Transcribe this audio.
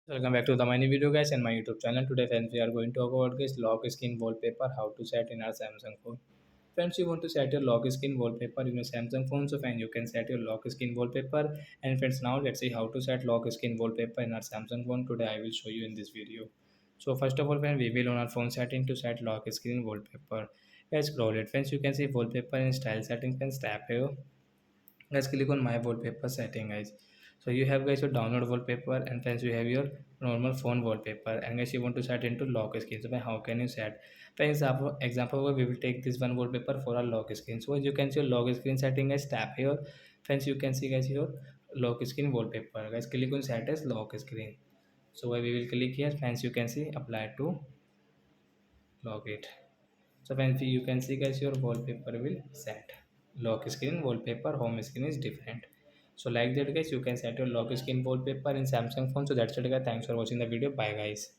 Welcome back to the mini video guys and my YouTube channel. Today friends we are going to talk about guys lock screen wallpaper, how to set in our Samsung phone. Friends, you want to set your lock screen wallpaper in your Samsung phone, so friends you can set your lock screen wallpaper. And friends, now let's see how to set lock screen wallpaper in our Samsung phone. Today I will show you in this video. So first of all friends, we will on our phone setting to set lock screen wallpaper. Let's scroll it. Friends, you can see wallpaper and style settings. Friends, tap here. Let's click on my wallpaper setting guys. So you have guys your download wallpaper, and friends you have your normal phone wallpaper, and guys you want to set into lock screen. So how can you set? For example we will take this one wallpaper for our lock screen. So as you can see your lock screen setting is tap here. Friends, you can see guys your lock screen wallpaper. Guys, click on set as lock screen. So we will click here. Friends, you can see apply to lock it. So when you can see guys your wallpaper will set. Lock screen wallpaper home screen is different. So like that guys you can set your lock screen wallpaper in Samsung phone. So that's it guys. Thanks for watching the video. Bye guys.